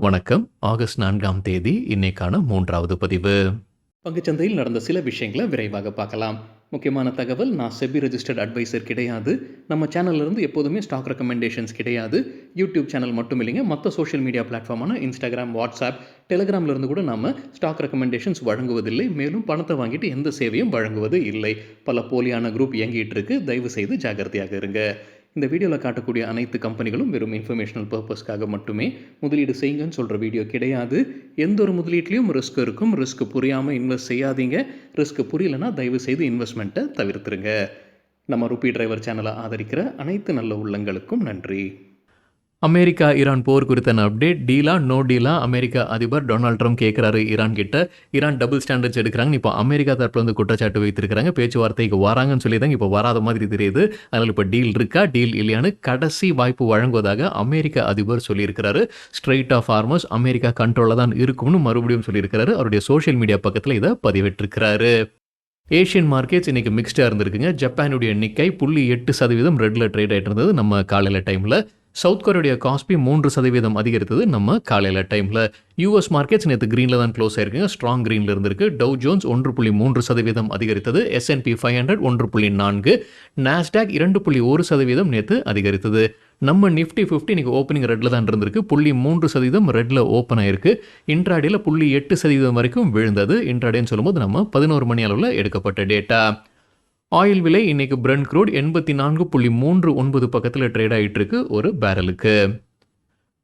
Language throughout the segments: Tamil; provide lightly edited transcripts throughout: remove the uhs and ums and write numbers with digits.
வணக்கம். ஆகஸ்ட் 4ஆம் தேதி இன்னைக்கான 3வது பதிவு. பங்குச்சந்தையில் நடந்த சில விஷயங்களை விரைவாக பார்க்கலாம். முக்கியமான தகவல், நான் செபி ரெஜிஸ்டர்ட் அட்வைசர் கிடையாது. நம்ம சேனல்ல இருந்து எப்போதுமே ஸ்டாக் ரெக்கமெண்டேஷன்ஸ் கிடையாது. யூடியூப் சேனல் மட்டும் இல்லைங்க, மற்ற சோஷியல் மீடியா பிளாட்ஃபார்மான இன்ஸ்டாகிராம், வாட்ஸ்அப், டெலிகிராம்ல இருந்து கூட நாம ஸ்டாக் ரெக்கமெண்டேஷன்ஸ் வழங்குவதில்லை. மேலும் பணத்தை வாங்கிட்டு எந்த சேவையும் வழங்குவது இல்லை. பல போலியான குரூப் இயங்கிட்டு இருக்கு. தயவு செய்து ஜாகிரதையாக இருங்க. இந்த வீடியோவில் காட்டக்கூடிய அனைத்து கம்பெனிகளும் வெறும் இன்ஃபர்மேஷனல் பர்பஸ்க்காக மட்டுமே முதலீடு செய்யுங்கன்னு சொல்கிற வீடியோ கிடையாது. எந்த ஒரு முதலீட்லையும் ரிஸ்க் இருக்கும். ரிஸ்க் புரியாமல் இன்வெஸ்ட் செய்யாதீங்க. ரிஸ்க் புரியலைன்னா தயவு செய்து இன்வெஸ்ட்மெண்ட்டை தவிர்த்துருங்க. நம்ம ருபி டிரைவர் சேனலை ஆதரிக்கிற அனைத்து நல்ல உள்ளங்களுக்கும் நன்றி. அமெரிக்கா ஈரான் போர் குறித்தான அப்டேட். டீலா நோ டீலா? அமெரிக்கா அதிபர் டொனால்ட் ட்ரம்ப் கேட்குறாரு ஈரான் கிட்ட. ஈரான் டபுள் ஸ்டாண்டர்ட்ஸ் எடுக்கிறாங்க. இப்போ அமெரிக்கா தரப்புல வந்து குற்றச்சாட்டு வைத்திருக்கிறாங்க. பேச்சுவார்த்தைக்கு வராங்கன்னு சொல்லி தாங்க இப்போ வராத மாதிரி தெரியுது. அதனால் இப்போ டீல் இருக்கா டீல் இல்லையான்னு கடைசி வாய்ப்பு வழங்குவதாக அமெரிக்க அதிபர் சொல்லியிருக்கிறாரு. ஸ்ட்ரெயிட் ஆஃப் ஹார்மஸ் அமெரிக்கா கண்ட்ரோலில் தான் இருக்கும்னு மறுபடியும் சொல்லியிருக்கிறாரு. அவருடைய சோஷியல் மீடியா பக்கத்தில் இதை பதிவிட்டிருக்கிறாரு. ஏஷியன் மார்க்கெட்ஸ் இன்றைக்கி மிக்ஸ்டாக இருந்திருக்குங்க. ஜப்பானுடைய நிக்கை 0.8% ரெட்டில் ட்ரேட் ஆகிட்டு இருந்தது நம்ம காலையில் டைமில். சவுத் கொரியாவுடைய காஸ்பி 3% அதிகரித்தது நம்ம காலையில் டைமில். யூஎஸ் மார்க்கெட்ஸ் நேற்று க்ரீனில் தான் க்ளோஸ் ஆயிருக்குங்க. ஸ்ட்ராங் க்ரீனில் இருந்திருக்கு. டவ் ஜோன்ஸ் 1.3% அதிகரித்தது. S&P 500 1.4, நாஸ்டாக் 2.1% நேற்று அதிகரித்தது. நம்ம நிஃப்டி 50 இன்னைக்கு ஓப்பனிங் ரெட்டில் தான் இருந்திருக்கு. 0.3% ரெட்டில் ஓப்பன் ஆயிருக்கு. இன்ட்ராடேல 0.8% வரைக்கும் விழுந்தது. இன்ட்ராடேன்னு சொல்லும்போது நம்ம 11 மணி அளவில் எடுக்கப்பட்ட டேட்டா. ஆயில் விலை இன்னைக்கு பிரெண்ட் க்ரூட் 84.39 பக்கத்தில் ட்ரேட் ஆகிட்டு இருக்கு ஒரு பேரலுக்கு.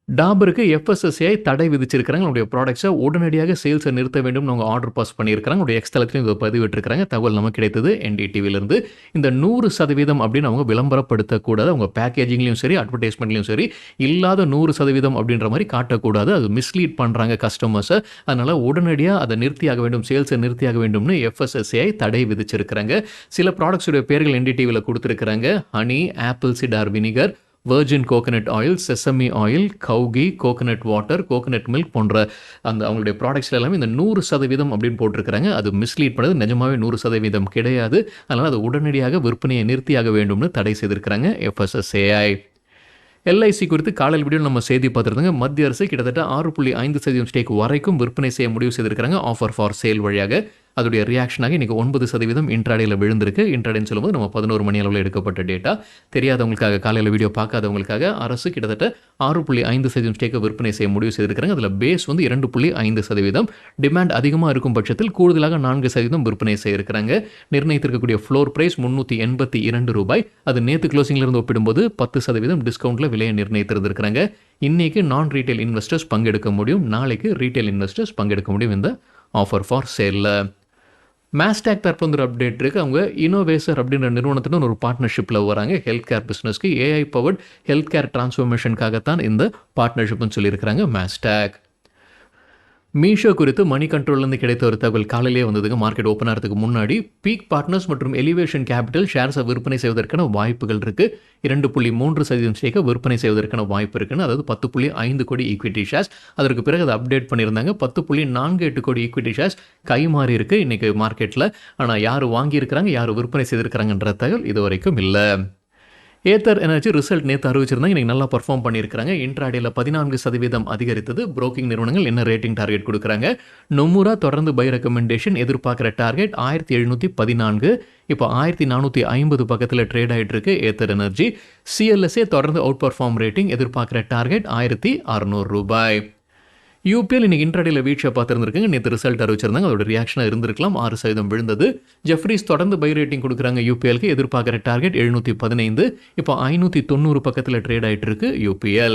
டாபருக்கு FSSAI தடை விதிச்சிருக்கிறாங்க. அவங்களுடைய ப்ராடக்ட்ஸை உடனடியாக சேல்ஸை நிறுத்த வேண்டும் அவங்க ஆர்டர் பாஸ் பண்ணியிருக்கிறாங்க. அவங்களுடைய எக்ஸ்தலத்திலையும் இதை பதிவிட்டிருக்கிறாங்க. தகவல் நமக்கு கிடைத்தது NDTVலேருந்து. இந்த 100% அப்படின்னு அவங்க விளம்பரப்படுத்தக்கூடாது. அவங்க பேக்கேஜிங்லையும் சரி அட்வர்டைஸ்மெண்ட்லையும் சரி இல்லாத 100% அப்படின்ற மாதிரி காட்டக்கூடாது. அது மிஸ்லீட் பண்ணுறாங்க கஸ்டமர்ஸை. அதனால் உடனடியாக அதை நிறுத்தியாக வேண்டும், சேல்ஸை நிறுத்தியாக வேண்டும்னு FSSAI தடை விதிச்சிருக்கிறாங்க. சில ப்ராடக்ட்ஸுடைய பேர்கள் NDTVயில் கொடுத்துருக்குறாங்க. Honey, apple cider vinegar, virgin coconut oil, sesame oil, கவுகி, கோகனட் வாட்டர், கோகனட் மில்க் போன்ற அந்த அவங்களுடைய ப்ராடக்ட்ஸ் எல்லாமே இந்த 100% அப்படின்னு போட்டிருக்கிறாங்க. அது மிஸ்லீட் பண்ணது. நிஜமாவே 100% கிடையாது. அதனால் அது உடனடியாக விற்பனையை நிறுத்தியாக வேண்டும்னு தடை செய்திருக்கிறாங்க FSSAI. LIC குறித்து காலையில் வீடியோ நம்ம செய்தி பார்த்துருந்தாங்க. மத்திய அரசு கிட்டத்தட்ட 6.5% ஸ்டேக் வரைக்கும் விற்பனை செய்ய முடிவு செய்திருக்கிறாங்க ஆஃபர் ஃபார் சேல் வழியாக. அதோடைய ரியாக்ஷனாக இன்றைக்கி 9% இன்ட்ராடேயில் விழுந்திருக்கு. இன்ட்ராடேன்னு சொல்லும்போது நம்ம 11 மணி அளவில் எடுக்கப்பட்ட டேட்டா. தெரியாதவங்களுக்காக, காலையில் வீடியோ பார்க்காதவங்களுக்காக, அரசு கிட்டத்தட்ட 6.5% ஸ்டேக்கை விற்பனை செய்ய முடிவு செய்திருக்கிறாங்க. அதில் பேஸ் வந்து 2.5%. டிமாண்ட் அதிகமாக இருக்கும் பட்சத்தில் கூடுதலாக 4% விற்பனை செய்திருக்கிறாங்க. நிர்ணயித்திருக்கக்கூடிய ஃப்ளோர் பிரைஸ் ₹382. அது நேற்று க்ளோசிங்கிலிருந்து ஒப்பிடும்போது 10% டிஸ்கவுண்ட்டில் விலையை நிர்ணயித்திருந்திருக்கிறாங்க. இன்றைக்கி நான் ரீட்டைல் இன்வெஸ்டர்ஸ் பங்கெடுக்க முடியும். நாளைக்கு ரீட்டைல் இன்வெஸ்டர்ஸ் பங்கெடுக்க முடியும் இந்த ஆஃபர் ஃபார் சேலில். மேஸ்டாக் தரப்பு வந்து ஒரு அப்டேட் இருக்குது. அவங்க இனோவேசர் அப்படின்ற நிறுவனத்துடன் ஒரு பார்ட்னர்ஷிப்பில் வராங்க. ஹெல்த் கேர் பிஸ்னஸ்க்கு AI பவர்ட் ஹெல்த் கேர் டிரான்ஸ்ஃபர்மேஷனுக்காகத்தான் இந்த பார்ட்னர்ஷிப்னு சொல்லியிருக்கிறாங்க மேஸ்டாக். மீஷோ குறித்து மணி கண்ட்ரோல்லேருந்து கிடைத்த ஒரு தகவல் காலையிலே வந்ததுங்க. மார்க்கெட் ஓப்பன் ஆகிறதுக்கு முன்னாடி பீக் பார்ட்னர்ஸ் மற்றும் எலிவேஷன் கேபிட்டல் ஷேர்ஸை விற்பனை செய்வதற்கான வாய்ப்புகள் இருக்குது. 2.3% ஸ்டேக்கை விற்பனை செய்வதற்கான வாய்ப்பு இருக்குன்னு, அதாவது 10.5 கோடி ஈக்விட்டி ஷேர்ஸ். அதற்கு பிறகு அதை அப்டேட் பண்ணியிருந்தாங்க. 10.48 கோடி ஈக்விட்டி ஷேர்ஸ் கைமாறி இருக்குது இன்றைக்கி மார்க்கெட்டில். ஆனால் யார் வாங்கியிருக்கிறாங்க, யார் விற்பனை செய்திருக்கிறாங்கன்ற தகவல் இது வரைக்கும் இல்லை. ஏத்தர் எனர்ஜி ரிசல்ட் நேற்று அறிவிச்சிருந்தாங்க. இன்றைக்கி நல்லா பர்ஃபார்ம் பண்ணியிருக்கிறாங்க. இன்ட்ராடேல 14% அதிகரித்தது. புரோக்கிங் நிறுவனங்கள் என்ன ரேட்டிங் டார்கெட் கொடுக்குறாங்க? நொமுரா தொடர்ந்து பை ரெக்கமெண்டேஷன் எதிர்பார்க்குற டார்கெட் 1714. இப்போ 1450 பக்கத்தில் ட்ரேட் ஆகிட்டு இருக்கு ஏத்தர் எனர்ஜி. CLSA தொடர்ந்து அவுட் பர்ஃபார்ம் ரேட்டிங் எதிர்பார்க்குற டார்கெட் ₹1600. UPL இன்னைக்கு இன்ட்ராடேல வீழ்ச்சியை பார்த்துருந்துருக்காங்க. நேற்று ரிசல்ட் அறிவிச்சிருந்தாங்க. அதோட ரியாக்ஷனாக இருந்திருக்கலாம். 6% விழுந்தது. ஜெஃப்ரீஸ் தொடர்ந்து பை ரேட்டிங் கொடுக்குறாங்க. UPLக்கு எதிர்பார்க்குற டார்கெட் 715. இப்போ 590 பக்கத்தில் ட்ரேட் ஆகிட்டு இருக்கு UPL.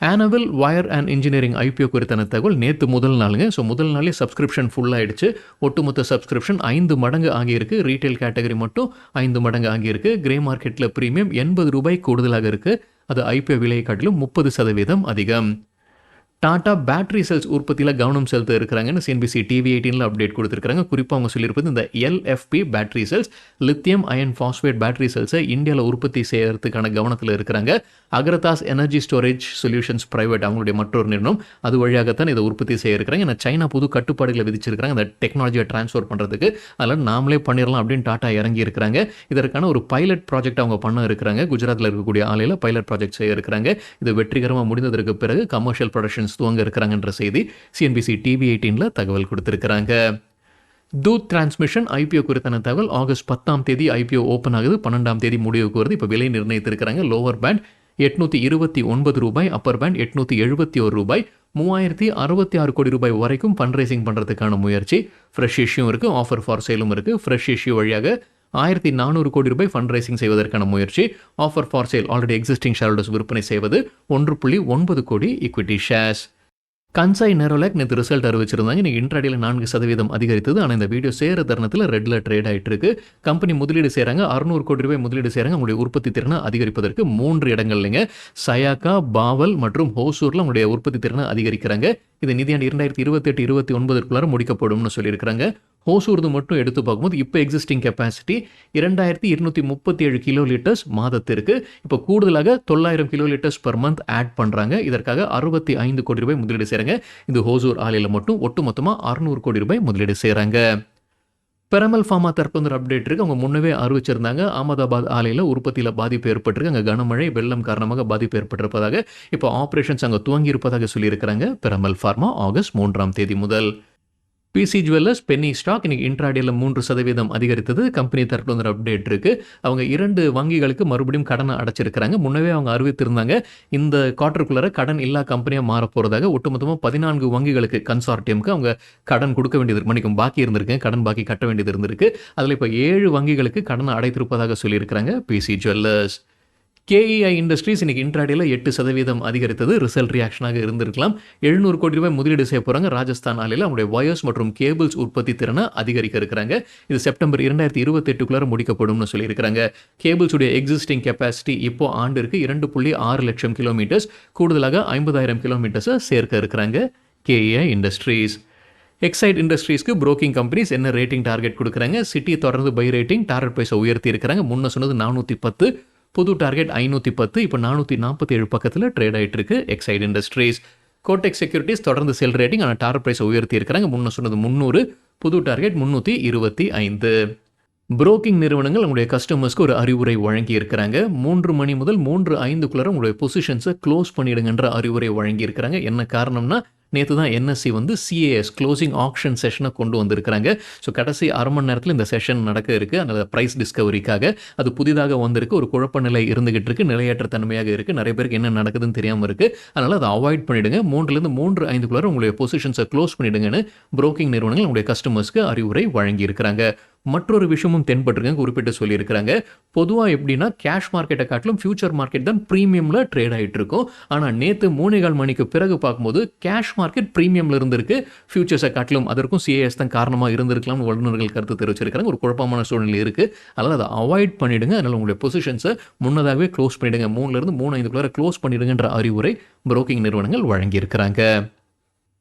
ஆனவல் வயர் அண்ட் இன்ஜினியரிங் IPO குறித்தான தகவல் நேற்று முதல் நாளுங்க. ஸோ முதல் நாளே சப்ஸ்கிரிப்ஷன் ஃபுல்லாகிடுச்சு. ஒட்டுமொத்த சப்ஸ்கிரிப்ஷன் 5 மடங்கு ஆகியிருக்கு. ரீட்டைல் கேட்டகரி மட்டும் 5 மடங்கு ஆகியிருக்கு. கிரே மார்க்கெட்டில் ப்ரீமியம் ₹80 கூடுதலாக இருக்குது. அது IPO விலையை காட்டிலும் 30% அதிகம். டாடா பேட்டரி செல்ஸ் உற்பத்தியில் கவனம் செலுத்த இருக்கிறாங்கன்னு CNBC TV18 அப்டேட் கொடுத்துருக்காங்க. குறிப்பாக அவங்க சொல்லியிருப்பது இந்த LFP battery cells, lithium ion phosphate battery செல்ஸை இந்தியாவில் உற்பத்தி செய்யறதுக்கான கவனத்தில் இருக்கிறாங்க. Agratas energy storage solutions private அவங்களுடைய மற்றொரு நிறுவனம், அது வழியாகத்தான் இதை உற்பத்தி செய்ய இருக்கிறாங்க. ஏன்னா சைனா புது கட்டுப்பாடுகளை விதிச்சிருக்கிறாங்க அந்த டெக்னாலஜியை டிரான்ஸ்ஃபர் பண்ணுறதுக்கு. அதனால் நாமளே பண்ணிடலாம் அப்படின்னு டாடா இறங்கி இருக்கிறாங்க. இதற்கான ஒரு பைலட் ப்ராஜெக்ட் அவங்க பண்ண இருக்கிறாங்க. குஜராத்தில் இருக்கக்கூடிய ஆலையில் பைலட் ப்ராஜெக்ட் செய்ய இருக்கிறாங்க. இது வெற்றிகரமாக முடிந்ததற்கு பிறகு கமர்ஷியல் ப்ரொடக்ஷன் பிளான்ஸ் துவங்க இருக்கிறாங்கன்ற செய்தி CNBC TV18 தகவல் கொடுத்திருக்கிறாங்க. தூத் டிரான்ஸ்மிஷன் IPO குறித்தான தகவல் ஆகஸ்ட் 10 IPO ஓப்பன் ஆகுது, 12 முடிவுக்கு வருது. இப்போ விலை நிர்ணயித்திருக்கிறாங்க. லோவர் பேண்ட் ரூபாய் 829, அப்பர் பேண்ட் ரூபாய் 871, 3066 கோடி ரூபாய் வரைக்கும் ஃபண்ட் ரைசிங் பண்ணுறதுக்கான முயற்சி. ஃப்ரெஷ் இஷ்யூ இருக்குது, ஆஃபர் ஃபார் சேலும் இருக்குது. ஃப்ரெஷ் இஷ்யூ வழியாக 1400 கோடி ரூபாய் ஃபண்ட் ரைசிங் செய்வதற்கான முயற்சி. Offer for sale already existing share holders விற்பனை செய்வது 1.9 கோடி ஈக்விட்டி ஷேர்ஸ். கன்சாய் நேரோலாக் நேற்று ரிசல்ட் அறிவிச்சிருந்தாங்க. இன்னைக்கு இன்ட்ராடேல 4% அதிகரித்தது. ஆனால் இந்த வீடியோ சேர தருணத்தில் ரெட்ல ட்ரேட் ஆகிட்டு இருக்கு. கம்பெனி முதலீடு செய்கிறாங்க, 600 கோடி ரூபாய் முதலீடு செய்கிறாங்க. உங்களுடைய உற்பத்தி திறனை அதிகரிப்பதற்கு 3 இடங்கள்லைங்க சயாக்கா, பாவல் மற்றும் ஹோசூரில் உங்களுடைய உற்பத்தி திறனை அதிகரிக்கிறாங்க. இது நிதியாண்டு 2028-29 முடிக்கப்படும்னு சொல்லியிருக்கிறாங்க. ஹோசூர்து மட்டும் எடுத்து பார்க்கும்போது இப்போ எக்ஸிஸ்டிங் கெப்பாசிட்டி 2237 கிலோ லிட்டர்ஸ் மாதத்திற்கு. இப்போ கூடுதலாக 900 kilo litres per month add பண்ணுறாங்க. இதற்காக 65 கோடி ரூபாய் முதலீடு செய்கிறாங்க. இது ஹோசூர் ஆலையில் மட்டும் ஒட்டுமொத்தமாக 600 கோடி ரூபாய் முதலீடு செய்கிறாங்க. பெரமல் ஃபார்மா தற்போது அப்டேட் இருக்குது. அவங்க முன்னவே அறிவிச்சிருந்தாங்க அகமதாபாத் ஆலையில் உற்பத்தியில் பாதிப்பு ஏற்பட்டிருக்கு. அங்கே கனமழை வெள்ளம் காரணமாக பாதிப்பு ஏற்பட்டிருப்பதாக, இப்போ ஆப்ரேஷன்ஸ் அங்கே துவங்கி இருப்பதாக சொல்லியிருக்கிறாங்க பெரமல் ஃபார்மா ஆகஸ்ட் 3 முதல். PC ஜுவல்லர்ஸ் பென்னி ஸ்டாக் இன்னைக்கு இன்ட்ராடேல 3% அதிகரித்தது. கம்பெனி தரப்புல ஒரு அப்டேட் இருக்கு. அவங்க 2 வங்கிகளுக்கு மறுபடியும் கடனை அடைச்சிருக்கிறாங்க. முன்னவே அவங்க அறிவித்திருந்தாங்க இந்த குவார்ட்டருக்குள்ளார கடன் இல்லா கம்பெனியா மாற போறதாக. ஒட்டுமொத்தமாக 14 வங்கிகளுக்கு கன்சார்டியம்க்கு அவங்க கடன் கொடுக்க வேண்டியது மணிக்கும் பாக்கி இருந்திருக்கு, கடன் பாக்கி கட்ட வேண்டியது இருந்திருக்கு. அதில் இப்போ 7 வங்கிகளுக்கு கடனை அடைத்திருப்பதாக சொல்லியிருக்கிறாங்க PC ஜுவல்லர்ஸ். KEI இண்டஸ்ட்ரீஸ் இன்னைக்கு இன்ட்ராடேல 8% அதிகரித்தது. ரிசல்ட் ரியாக்ஷனாக இருந்திருக்கலாம். 700 கோடி ரூபாய் முதலீடு செய்ய போறாங்க. ராஜஸ்தான் ஆலையில் அவங்களுடைய வயர்ஸ் மற்றும் கேபிள்ஸ் உற்பத்தி திறனை அதிகரிக்க இருக்கிறாங்க. இது செப்டம்பர் 2028 முடிக்கப்படும்னு சொல்லியிருக்கிறாங்க. கேபிள்ஸ் உடைய எக்ஸிஸ்டிங் கெப்பாசிட்டி இப்போ ஆண்டிற்கு 2.6 லட்சம் கிலோமீட்டர்ஸ், கூடுதலாக 50,000 கிலோமீட்டர்ஸை சேர்க்க இருக்கிறாங்க KEI இண்டஸ்ட்ரீஸ். எக்ஸைட் இண்டஸ்ட்ரீஸ்க்கு புரோக்கிங் கம்பெனிஸ் என்ன ரேட்டிங் டார்கெட் கொடுக்குறாங்க? சிட்டி தொடர்ந்து பை ரேட்டிங், டார்கெட் ப்ரைஸை உயர்த்தி இருக்கிறாங்க. முன்ன சொன்னது 410, புது டார்கெட் 510, இப்போ 447 பக்கத்தில் ட்ரேட் ஆகிட்டு இருக்கு எக்ஸைட் இண்டஸ்ட்ரீஸ். கோடெக் செக்யூரிட்டிஸ் தொடர்ந்து செல் ரேட்டிங், ஆனால் டார்கெட் ப்ரைஸை உயர்த்தி இருக்கிறாங்க. முன்ன சொன்னது 300, புது டார்கெட் 325. புரோக்கிங் நிறுவனங்கள் உங்களுடைய கஸ்டமர்ஸ்க்கு ஒரு அறிவுரை வழங்கி இருக்கிறாங்க. 3 மணி முதல் 3:05 உங்களுடைய பொசிஷன்ஸை க்ளோஸ் பண்ணிடுங்கன்ற அறிவுரை வழங்கி இருக்கிறாங்க. என்ன காரணம்னா நேற்று தான் NSE CAS க்ளோசிங் ஆக்ஷன் செஷனை கொண்டு வந்திருக்கிறாங்க. ஸோ கடைசி அரை மணி நேரத்தில் இந்த செஷன் நடக்க இருக்குது. அதனால் ப்ரைஸ் டிஸ்கவரிக்காக அது புதிதாக வந்திருக்கு. ஒரு குழப்ப நிலை இருந்துகிட்டு இருக்குது, நிலையற்ற தன்மையாக இருக்குது. நிறைய பேருக்கு என்ன நடக்குதுன்னு தெரியாமல் இருக்குது. அதனால் அதை அவாய்ட் பண்ணிவிடுங்க. 3லேருந்து 3:05 உங்களுடைய பொசிஷன்ஸை க்ளோஸ் பண்ணிவிடுங்கன்னு புரோக்கிங் நிறுவனங்கள் உங்களுடைய கஸ்டமர்ஸ்க்கு அறிவுரை வழங்கி இருக்கிறாங்க. மற்றொரு விஷயமும் தென்பட்டிருக்காங்க, குறிப்பிட்டு சொல்லியிருக்கிறாங்க. பொதுவாக எப்படின்னா கேஷ் மார்க்கெட்டை காட்டிலும் ஃபியூச்சர் மார்க்கெட் தான் ப்ரீமியமில் ட்ரேட் ஆகிட்டு இருக்கும். ஆனால் நேற்று 3:15 மணிக்கு பிறகு பார்க்கும்போது கேஷ் மார்க்கெட் ப்ரீமியமில் இருந்திருக்கு, ஃபியூச்சர்ஸை காட்டிலும். அதற்கும் CAS தான் காரணமாக இருந்திருக்கலாம்னு வல்லுநர்கள் கருத்து தெரிவிச்சிருக்கிறாங்க. ஒரு குழப்பமான சூழ்நிலை இருக்குது. அதனால் அதை அவாய்ட் பண்ணிவிடுங்க. அதனால் உங்களுடைய பொசிஷன்ஸை முன்னதாகவே க்ளோஸ் பண்ணிவிடுங்க. 3லேருந்து 3:05 க்ளோஸ் பண்ணிவிடுங்கன்ற அறிவுரை புரோக்கிங் நிறுவனங்கள் வழங்கியிருக்கிறாங்க.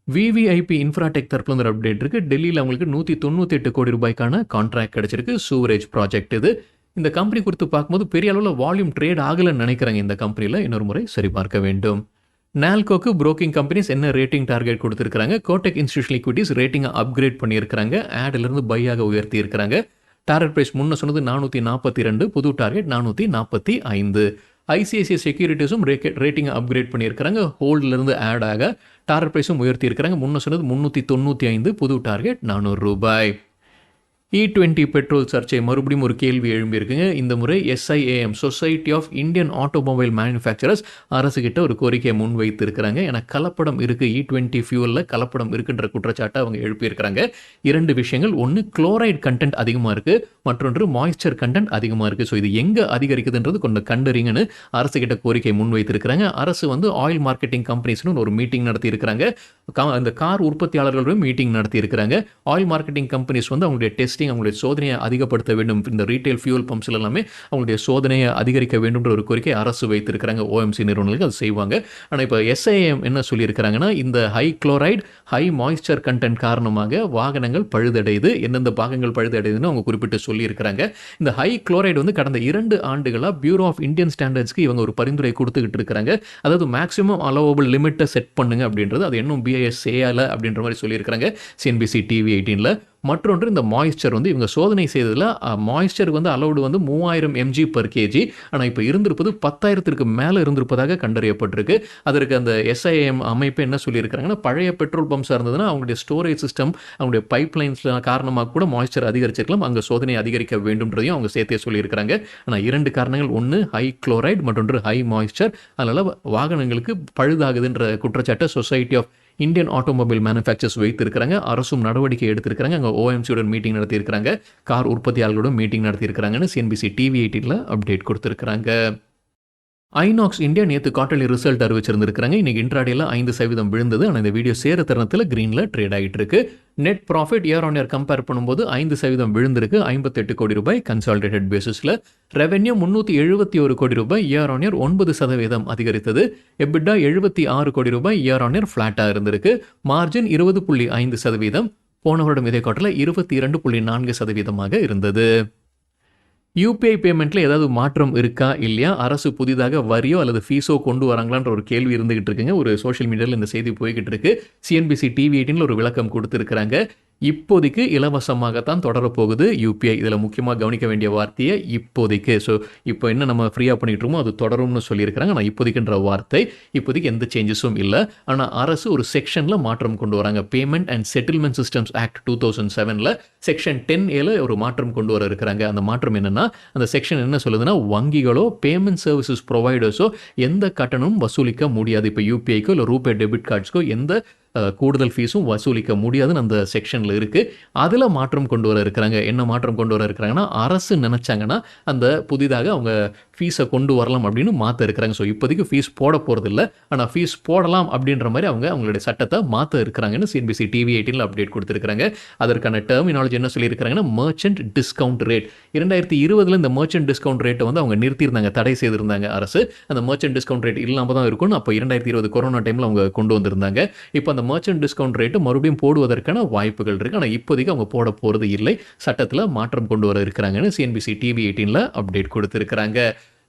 VVIP இன்ஃப்ராடெக் தரப்புல ஒரு அப்டேட் இருக்குது. டெல்லியில் அவங்களுக்கு 198 கோடி ரூபாய்க்கான கான்ட்ராக்ட் கிடைச்சிருக்கு. சூவரேஜ் ப்ராஜெக்ட் இது. இந்த கம்பெனி குறித்து பார்க்கும்போது பெரிய அளவில் வால்யூம் ட்ரேட் ஆகலைன்னு நினைக்கிறாங்க. இந்த கம்பெனியில் இன்னொரு முறை சரிபார்க்க வேண்டும். நால்கோக்கு புரோக்கிங் கம்பெனிஸ் என்ன ரேட்டிங் டார்கெட் கொடுத்துருக்காங்க? கோடெக் இன்ஸ்டிடியூஷனல் ஈக்விட்டிஸ் ரேட்டிங்கை அப்கிரேட் பண்ணியிருக்கிறாங்க. ஆடிலிருந்து பையாக உயர்த்தி இருக்கிறாங்க. டார்கெட் ப்ரைஸ் முன்ன சொன்னது 442, புது டார்கெட் 445. ICICI செக்யூரிட்டிஸும் ரேட்டிங்கை அப்கிரேட் பண்ணியிருக்கிறாங்க. ஹோல்டிலிருந்து ஆட் ஆக டார்கெட் ப்ரைஸும் உயர்த்தி இருக்கிறாங்க. முன்ன சொன்னது 395, புது டார்கெட் 400 ரூபாய். E20 பெட்ரோல் சர்ச்சை மறுபடியும் ஒரு கேள்வி எழும்பியிருக்குங்க. இந்த முறை SIAM society of Indian automobile manufacturers அரசுகிட்ட ஒரு கோரிக்கையை முன்வைத்து இருக்கிறாங்க. ஏன்னா கலப்படம் இருக்குது, E20 ஃபியூலில் கலப்படம் இருக்குன்ற குற்றச்சாட்டை அவங்க எழுப்பியிருக்கிறாங்க. 2 விஷயங்கள், ஒன்று குளோரைட் கண்டென்ட் அதிகமாக இருக்குது, மற்றொன்று மாய்ஸ்சர் கண்டென்ட் அதிகமாக இருக்குது. ஸோ இது எங்கே அதிகரிக்குதுன்றது கொஞ்சம் கண்டறிங்கன்னு அரசுகிட்ட கோரிக்கை முன்வைத்திருக்கிறாங்க. அரசு ஆயில் மார்க்கெட்டிங் கம்பெனிஸ்னு ஒரு மீட்டிங் நடத்தியிருக்கிறாங்க. அந்த கார் உற்பத்தியாளர்களும் மீட்டிங் நடத்தியிருக்கிறாங்க. ஆயில் மார்க்கெட்டிங் கம்பெனிஸ் அவங்களுடைய டெஸ்டிங், அவங்களுடைய சோதனையை அதிகப்படுத்த வேண்டும். இந்த ரீட்டைல் ஃபியூல் பம்ப்ஸ்ல எல்லாமே அவங்களுடைய சோதனையை அதிகரிக்க வேண்டும்ன்ற ஒரு கோரிக்கை அரசு வைத்திருக்கிறாங்க. OMC நிறுவனங்களுக்கு அது செய்வாங்க. ஆனால் இப்போ SIAM என்ன சொல்லியிருக்கிறாங்கன்னா, இந்த high chloride high moisture content காரணமாக வாகனங்கள் பழுதடையுது, எந்தெந்த பாகங்கள் பழுதடையுதுன்னு அவங்க குறிப்பிட்டு சொல்லியிருக்கிறாங்க. இந்த ஹை குளோரைடு கடந்த 2 ஆண்டுகளாக பியூரோ ஆஃப் இந்தியன் ஸ்டாண்டர்ட்ஸ்க்கு இவங்க ஒரு பரிந்துரை கொடுத்துக்கிட்டு இருக்கிறாங்க. அதாவது மேக்ஸிமம் அலோவபிள் லிமிட்டை செட் பண்ணுங்க அப்படின்றது. அது இன்னும் செய்யலை அப்படின்ற மாதிரி சொல்லியிருக்கிறாங்க சிஎன்பிசி டிவி 18ல. மற்றொன்று இந்த மாய்ஸ்சர் வந்து இவங்க சோதனை செய்ததில் மாய்ஸ்சருக்கு வந்து அலௌடு வந்து 3000 mg per kg. ஆனால் இப்போ இருந்திருப்பது 10,000க்கு மேலே இருந்திருப்பதாக கண்டறியப்பட்டிருக்கு. அதற்கு அந்த எஸ்ஐஎம் அமைப்பு என்ன சொல்லியிருக்கிறாங்கன்னா, பழைய பெட்ரோல் பம்ப்ஸாக இருந்ததுன்னா அவங்களுடைய ஸ்டோரேஜ் சிஸ்டம், அவங்களுடைய பைப்லைன்ஸ் காரணமாக கூட மாய்ஸ்சர் அதிகரிச்சிருக்கலாம், அங்கே சோதனை அதிகரிக்க வேண்டும்ன்றதையும் அவங்க சேர்த்தே சொல்லியிருக்கிறாங்க. ஆனால் 2 காரணங்கள், ஒன்று ஹை குளோரைடு, மற்றொன்று ஹை மாய்ஸ்சர். அதனால் வாகனங்களுக்கு பழுதாகுதுன்ற குற்றச்சாட்டை society of Indian automobile manufacturers வைத்திருக்கிறாங்க. அரசும் நடவடிக்கை எடுத்திருக்கிறாங்க. அங்கே ஓஎம்சியுடன் மீட்டிங் நடத்தியிருக்கிறாங்க, கார் உற்பத்தியாளர்களுடன் மீட்டிங் நடத்தியிருக்கிறாங்கன்னு சிஎன்பிசி டிவி 18ல அப்டேட் கொடுத்துருக்காங்க. ஐநாக்ஸ் இந்தியா நேற்று குவார்ட்டர்லி ரிசல்ட் அறிவிச்சிருந்திருக்காங்க. இன்னைக்கு இன்ட்ராடேல 5% விழுந்தது. ஆனால் இந்த வீடியோ சேர தருணத்தில் கிரீன்ல ட்ரேட் ஆகிட்டு இருக்கு. Net profit year on year compare பண்ணும்போது 5% விழுந்திருக்கு, 58 கோடி ரூபாய் கன்சாலிடேட்டட் பேசிஸில். ரெவென்யூ 371 கோடி ரூபாய் இயர் ஆன் இயர் 9% அதிகரித்தது. எபிட்டா 76 கோடி ரூபாய் இயர் ஆன் இயர் ஃபிளாட்டாக இருந்திருக்கு. மார்ஜின் 20.5%, போன வருடம் இதே குவார்ட்டரில் 22.4% இருந்தது. யூபிஐ பேமெண்ட்டில் ஏதாவது மாற்றம் இருக்கா இல்லையா, அரசு புதிதாக வரியோ அல்லது ஃபீஸோ கொண்டு வராங்களான்ற ஒரு கேள்வி இருந்துகிட்டு இருக்குங்க. ஒரு சோஷியல் மீடியாவில் இந்த செய்தி போய்கிட்டு இருக்கு. சிஎன்பிசி டிவி 18ல ஒரு விளக்கம் கொடுத்துருக்குறாங்க. இப்போதைக்கு இலவசமாகத்தான் தொடரப்போகுது யூபிஐ. இதில் முக்கியமாக கவனிக்க வேண்டிய வார்த்தையை இப்போதைக்கு. ஸோ இப்போ என்ன நம்ம ஃப்ரீயாக பண்ணிகிட்ருமோ அது தொடரும்னு சொல்லியிருக்கிறாங்க. ஆனால் இப்போதைக்குன்ற வார்த்தை, இப்போதைக்கு எந்த சேஞ்சஸும் இல்லை. ஆனால் அரசு ஒரு செக்ஷனில் மாற்றம் கொண்டு வராங்க. Payment and settlement systems act 2007ல் செக்ஷன் 10A ஒரு மாற்றம் கொண்டு வர இருக்கிறாங்க. அந்த மாற்றம் என்னென்னா, அந்த செக்ஷன் என்ன சொல்லுதுன்னா, வங்கிகளோ பேமெண்ட் சர்வீசஸ் ப்ரொவைடர்ஸோ எந்த கட்டணமும் வசூலிக்க முடியாது. இப்போ யூபிஐக்கோ இல்லை ரூபே டெபிட் கார்ட்ஸ்க்கோ எந்த கூடுதல் ஃபீஸும் வசூலிக்க முடியாதுன்னு அந்த செக்ஷனில் இருக்குது. அதில் மாற்றம் கொண்டு வர இருக்கிறாங்க. என்ன மாற்றம் கொண்டு வர இருக்கிறாங்கன்னா, அரசு நினச்சாங்கன்னா அந்த புதிதாக அவங்க ஃபீஸை கொண்டு வரலாம் அப்படின்னு மாற்ற இருக்கிறாங்க. ஸோ இப்போதைக்கு ஃபீஸ் போட போகிறது இல்லை, ஆனால் ஃபீஸ் போடலாம் அப்படின்ற மாதிரி அவங்களுடைய சட்டத்தை மாற்ற இருக்கிறாங்கன்னு சிஎன்பிசி டிவி 18ல அப்டேட் கொடுத்துருக்காங்க. அதற்கான டெர்மினாலஜி என்ன சொல்லியிருக்கிறாங்கன்னா, மர்ச்சன்ட் டிஸ்கவுண்ட் ரேட். 2020 இந்த மர்ச்சன்ட் டிஸ்கவுண்ட் ரேட்டை வந்து அவங்க நிறுத்தியிருந்தாங்க, தடை செய்திருந்தாங்க அரசு. அந்த மர்ச்சன்ட் டிஸ்கவுண்ட் ரேட் இல்லாமல் தான் இருக்கும்னு அப்போ 2020 கொரோனா டைமில் அவங்க கொண்டு வந்திருந்தாங்க. இப்போ அந்த மர்ச்சன்ட் டிஸ்கவுண்ட் ரேட்டு மறுபடியும் போடுவதற்கான வாய்ப்புகள் இருக்குது. ஆனால் இப்போதைக்கு அவங்க போட போகிறது இல்லை, சட்டத்தில் மாற்றம் கொண்டு வர இருக்கிறாங்கன்னு சிஎன்பிசி டிவி 18ல அப்டேட் கொடுத்துருக்குறாங்க.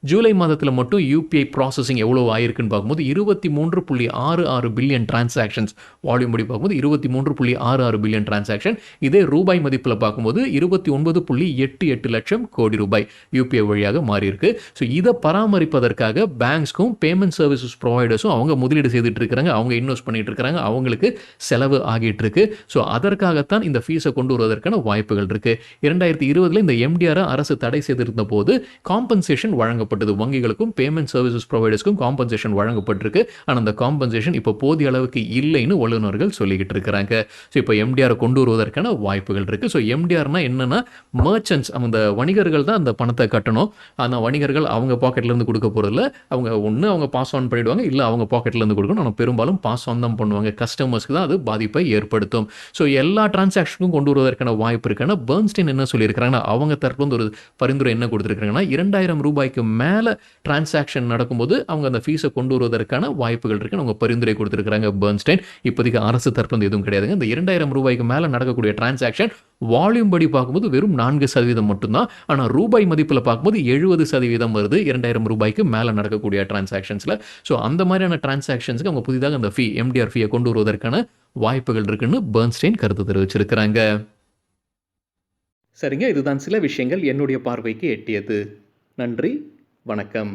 ஜூலை மாதத்தில் மட்டும் யூபிஐ ப்ராசஸிங் எவ்வளோ ஆயிருக்குன்னு பார்க்கும்போது 23.66 பில்லியன் டிரான்சாக்ஷன்ஸ். வால்யூம் படி பார்க்கும்போது 23.66 பில்லியன் டிரான்சாக்ஷன். இதே ரூபாய் மதிப்பில் பார்க்கும்போது 29.88 லட்சம் கோடி ரூபாய் யூபிஐ வழியாக மாறியிருக்கு. ஸோ இதை பராமரிப்பதற்காக பேங்க்ஸ்க்கும் பேமெண்ட் சர்வீசஸ் ப்ரொவைடர்ஸும் அவங்க முதலீடு செய்துட்டு இருக்கிறாங்க, அவங்க இன்வெஸ்ட் பண்ணிட்டு இருக்காங்க, அவங்களுக்கு செலவு ஆகிட்டு இருக்கு. ஸோ அதற்காகத்தான் இந்த ஃபீஸை கொண்டு வருவதற்கான வாய்ப்புகள் இருக்கு. 2020 இந்த எம்டிஆரை அரசு தடை செய்திருந்த போது காம்பன்சேஷன் வழங்க வங்கிகளுக்கும் பேமெண்ட் சர்வீசஸ் ப்ரொவைடர்ஸ்க்கும் காம்பன்சேஷன் வழங்கப்பட்டிருக்கு. ஆனால் அந்த காம்பன்சேஷன் இப்போ போதிய அளவுக்கு இல்லைன்னு வல்லுநர்கள் சொல்லிக்கிட்டு இருக்கிறாங்க. ஸோ இப்போ எம்டிஆர் கொண்டு வருவதற்கான வாய்ப்புகள் இருக்கு. ஸோ எம்டிஆர்னா என்னன்னா, மர்ச்சன்ட்ஸ், அந்த வணிகர்கள் தான் அந்த பணத்தை கட்டணும். ஆனால் வணிகர்கள் அவங்க பாக்கெட்ல இருந்து கொடுக்க போறதில்ல, அவங்க ஒன்று அவங்க பாஸ் ஆன் பண்ணிடுவாங்க, இல்லை அவங்க பாக்கெட்ல இருந்து கொடுக்கணும். ஆனால் பெரும்பாலும் பாஸ் ஆன் தான் பண்ணுவாங்க. கஸ்டமர்ஸ்க்கு தான் அது பாதிப்பை ஏற்படுத்தும். ஸோ எல்லா டிரான்சாக்ஷனுக்கும் கொண்டு வருவதற்கான வாய்ப்பு இருக்குன்னா, பெர்ன்ஸ்டைன் என்ன சொல்லியிருக்கிறாங்கன்னா, அவங்க தரப்புல இருந்து ஒரு பரிந்துரை என்ன கொடுத்துருக்காங்கன்னா, 2000 ரூபாய்க்கு மேலே டிரான்சாக்ஷன் நடக்கும்போது அவங்க அந்த ஃபீஸை கொண்டு வருவதற்கான வாய்ப்புகள் இருக்குன்னு அவங்க பரிந்துரை கொடுத்துருக்காங்க பெர்ன்ஸ்டைன். இப்போதைக்கு அரசு தரப்புல எதுவும் கிடையாதுங்க. இந்த 2000 ரூபாய்க்கு மேலே நடக்கக்கூடிய டிரான்சாக்ஷன் வால்யூம் படி பார்க்கும்போது வெறும் 4% மட்டும்தான். ஆனால் ரூபாய் மதிப்பில் பார்க்கும்போது 70% வருது 2000 ரூபாய்க்கு மேலே நடக்கக்கூடிய டிரான்சாக்ஷன்ஸில். ஸோ அந்த மாதிரியான டிரான்சாக்ஷன்ஸுக்கு அவங்க புதிதாக அந்த ஃபீ, எம்டிஆர் ஃபீயை கொண்டு வருவதற்கான வாய்ப்புகள் இருக்குன்னு பெர்ன்ஸ்டைன் கருத்து தெரிவிச்சிருக்கிறாங்க. சரிங்க, இதுதான் சில விஷயங்கள் என்னுடைய பார்வைக்கு எட்டியது. நன்றி, வணக்கம்.